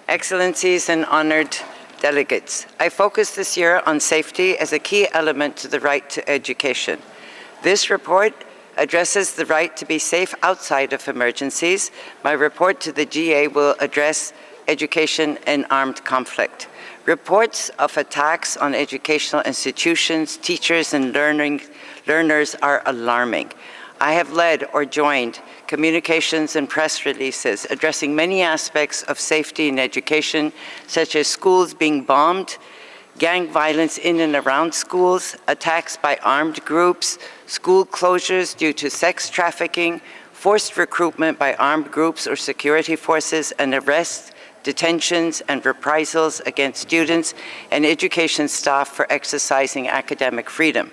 Excellencies and honored delegates, I focus this year on safety as a key element to the right to education. This report addresses the right to be safe outside of emergencies. My report to the GA will address education and armed conflict. Reports of attacks on educational institutions, teachers, and learners are alarming. I have led or joined communications and press releases addressing many aspects of safety in education, such as schools being bombed, gang violence in and around schools, attacks by armed groups, school closures due to sex trafficking, forced recruitment by armed groups or security forces, and arrests, detentions, and reprisals against students and education staff for exercising academic freedom.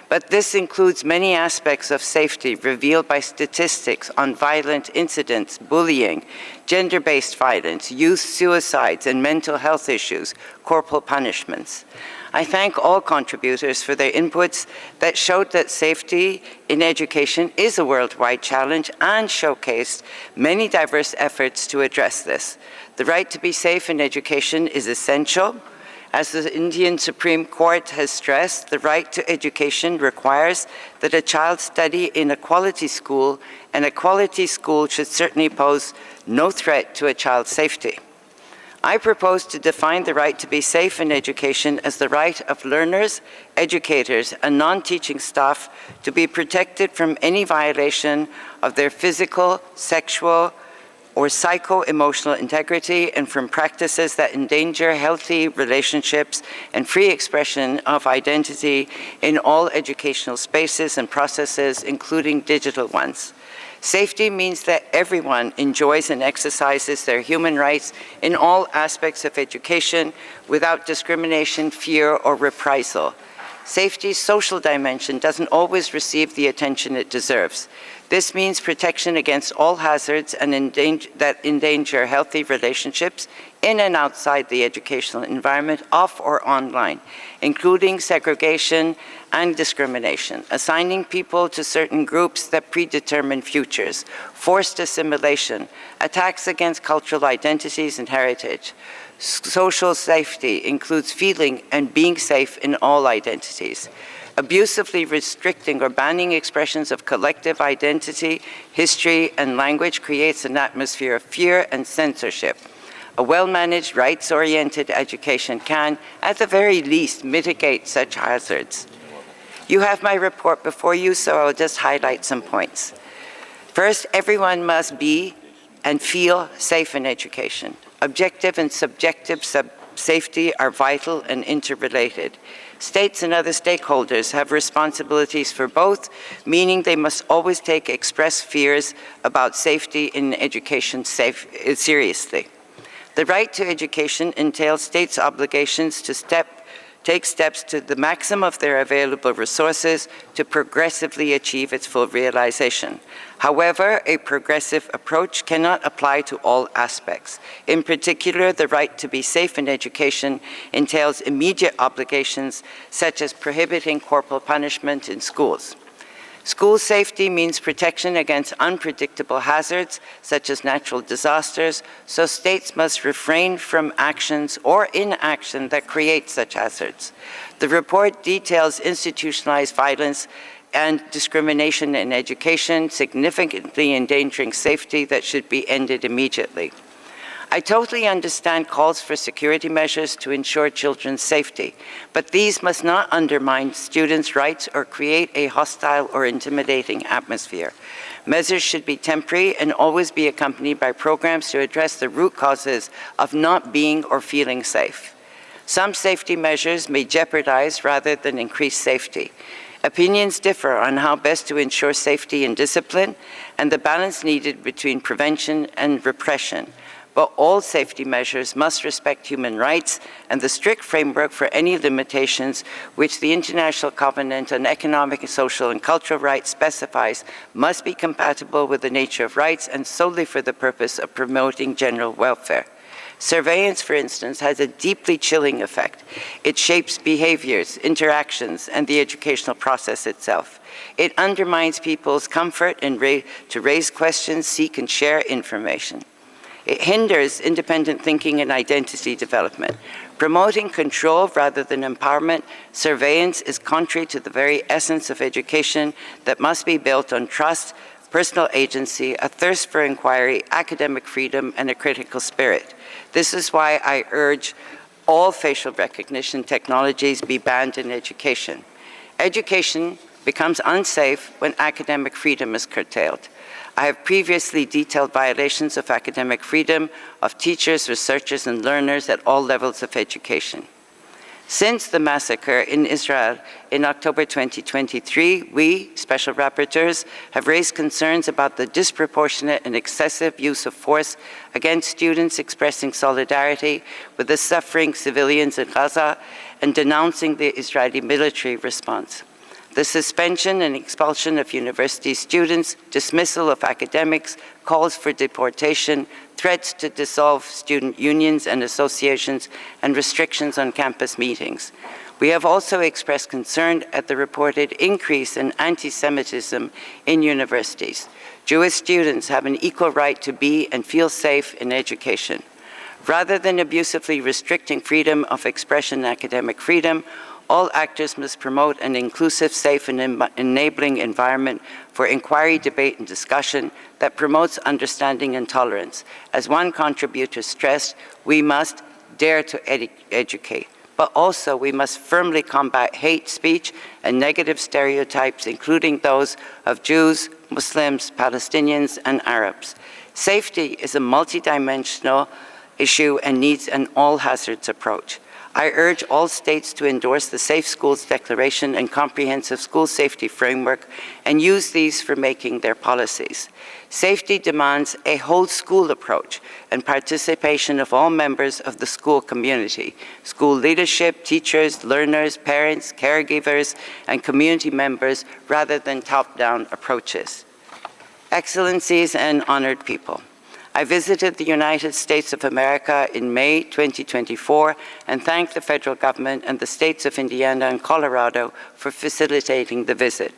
But this includes many aspects of safety revealed by statistics on violent incidents, bullying, gender-based violence, youth suicides, and mental health issues, corporal punishments. I thank all contributors for their inputs that showed that safety in education is a worldwide challenge and showcased many diverse efforts to address this. The right to be safe in education is essential. As the Indian Supreme Court has stressed, the right to education requires that a child study in a quality school, and a quality school should certainly pose no threat to a child's safety. I propose to define the right to be safe in education as the right of learners, educators, and non-teaching staff to be protected from any violation of their physical, sexual, or psycho-emotional integrity, and from practices that endanger healthy relationships and free expression of identity in all educational spaces and processes, including digital ones. Safety means that everyone enjoys and exercises their human rights in all aspects of education without discrimination, fear, or reprisal. Safety's social dimension doesn't always receive the attention it deserves. This means protection against all hazards and that endanger healthy relationships in and outside the educational environment, off or online, including segregation and discrimination, assigning people to certain groups that predetermine futures, forced assimilation, attacks against cultural identities and heritage. Social safety includes feeling and being safe in all identities. Abusively restricting or banning expressions of collective identity, history, and language creates an atmosphere of fear and censorship. A well-managed, rights-oriented education can, at the very least, mitigate such hazards. You have my report before you, so I'll just highlight some points. First, everyone must be and feel safe in education. Objective and subjective safety are vital and interrelated. States and other stakeholders have responsibilities for both, meaning they must always take express fears about safety in education seriously. The right to education entails states' obligations to take steps to the maximum of their available resources to progressively achieve its full realization. However, a progressive approach cannot apply to all aspects. In particular, the right to be safe in education entails immediate obligations, such as prohibiting corporal punishment in schools. School safety means protection against unpredictable hazards, such as natural disasters, so states must refrain from actions or inaction that create such hazards. The report details institutionalized violence and discrimination in education, significantly endangering safety that should be ended immediately. I totally understand calls for security measures to ensure children's safety, but these must not undermine students' rights or create a hostile or intimidating atmosphere. Measures should be temporary and always be accompanied by programs to address the root causes of not being or feeling safe. Some safety measures may jeopardize rather than increase safety. Opinions differ on how best to ensure safety and discipline, and the balance needed between prevention and repression. But all safety measures must respect human rights and the strict framework for any limitations which the International Covenant on Economic, Social, and Cultural Rights specifies must be compatible with the nature of rights and solely for the purpose of promoting general welfare. Surveillance, for instance, has a deeply chilling effect. It shapes behaviors, interactions, and the educational process itself. It undermines people's comfort and to raise questions, seek, and share information. It hinders independent thinking and identity development. Promoting control rather than empowerment, surveillance is contrary to the very essence of education that must be built on trust, personal agency, a thirst for inquiry, academic freedom, and a critical spirit. This is why I urge all facial recognition technologies be banned in education. Education becomes unsafe when academic freedom is curtailed. I have previously detailed violations of academic freedom of teachers, researchers, and learners at all levels of education. Since the massacre in Israel in October 2023, we, Special Rapporteurs, have raised concerns about the disproportionate and excessive use of force against students expressing solidarity with the suffering civilians in Gaza and denouncing the Israeli military response. The suspension and expulsion of university students, dismissal of academics, calls for deportation, threats to dissolve student unions and associations, and restrictions on campus meetings. We have also expressed concern at the reported increase in anti-Semitism in universities. Jewish students have an equal right to be and feel safe in education. Rather than abusively restricting freedom of expression and academic freedom, all actors must promote an inclusive, safe, and enabling environment for inquiry, debate, and discussion that promotes understanding and tolerance. As one contributor stressed, we must dare to educate, but also we must firmly combat hate speech and negative stereotypes, including those of Jews, Muslims, Palestinians, and Arabs. Safety is a multidimensional issue and needs an all-hazards approach. I urge all states to endorse the Safe Schools Declaration and Comprehensive School Safety Framework and use these for making their policies. Safety demands a whole school approach and participation of all members of the school community, school leadership, teachers, learners, parents, caregivers, and community members rather than top-down approaches. Excellencies and honored people, I visited the United States of America in May 2024 and thanked the federal government and the states of Indiana and Colorado for facilitating the visit.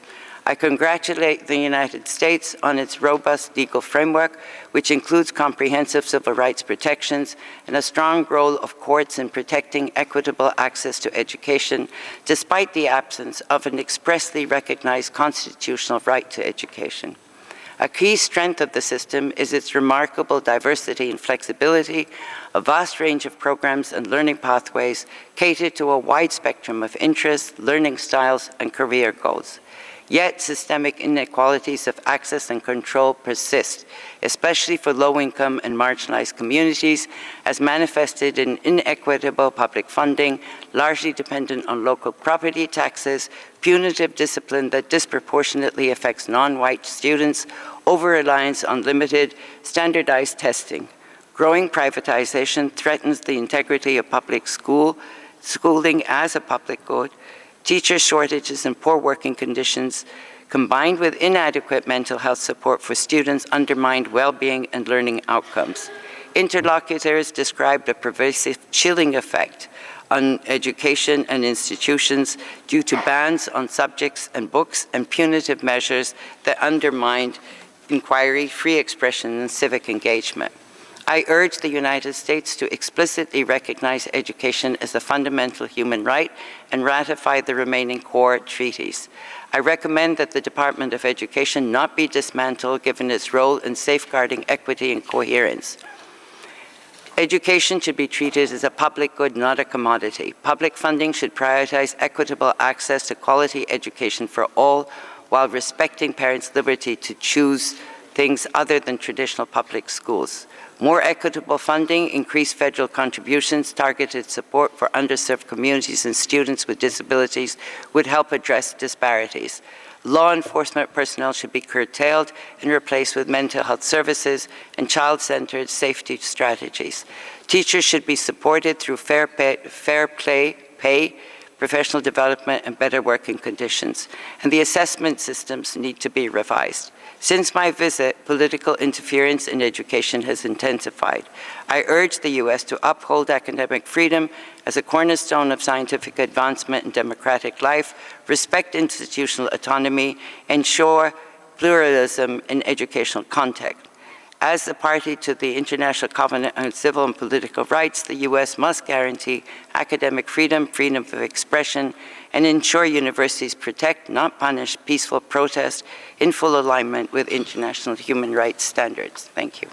I congratulate the United States on its robust legal framework, which includes comprehensive civil rights protections and a strong role of courts in protecting equitable access to education, despite the absence of an expressly recognized constitutional right to education. A key strength of the system is its remarkable diversity and flexibility, a vast range of programs and learning pathways catered to a wide spectrum of interests, learning styles, and career goals. Yet systemic inequalities of access and control persist, especially for low-income and marginalized communities, as manifested in inequitable public funding, largely dependent on local property taxes, punitive discipline that disproportionately affects non-white students, over-reliance on limited, standardized testing. Growing privatization threatens the integrity of public schooling as a public good. Teacher shortages and poor working conditions, combined with inadequate mental health support for students, undermined well-being and learning outcomes. Interlocutors described a pervasive chilling effect on education and institutions due to bans on subjects and books and punitive measures that undermined inquiry, free expression, and civic engagement. I urge the United States to explicitly recognize education as a fundamental human right and ratify the remaining core treaties. I recommend that the Department of Education not be dismantled given its role in safeguarding equity and coherence. Education should be treated as a public good, not a commodity. Public funding should prioritize equitable access to quality education for all, while respecting parents' liberty to choose things other than traditional public schools. More equitable funding, increased federal contributions, targeted support for underserved communities and students with disabilities would help address disparities. Law enforcement personnel should be curtailed and replaced with mental health services and child-centered safety strategies. Teachers should be supported through fair pay, professional development, and better working conditions. And the assessment systems need to be revised. Since my visit, political interference in education has intensified. I urge the U.S. to uphold academic freedom as a cornerstone of scientific advancement and democratic life, respect institutional autonomy, ensure pluralism in educational context, As the party to the International Covenant on Civil and Political Rights, the U.S. must guarantee academic freedom, freedom of expression, and ensure universities protect, not punish, peaceful protest in full alignment with international human rights standards. Thank you.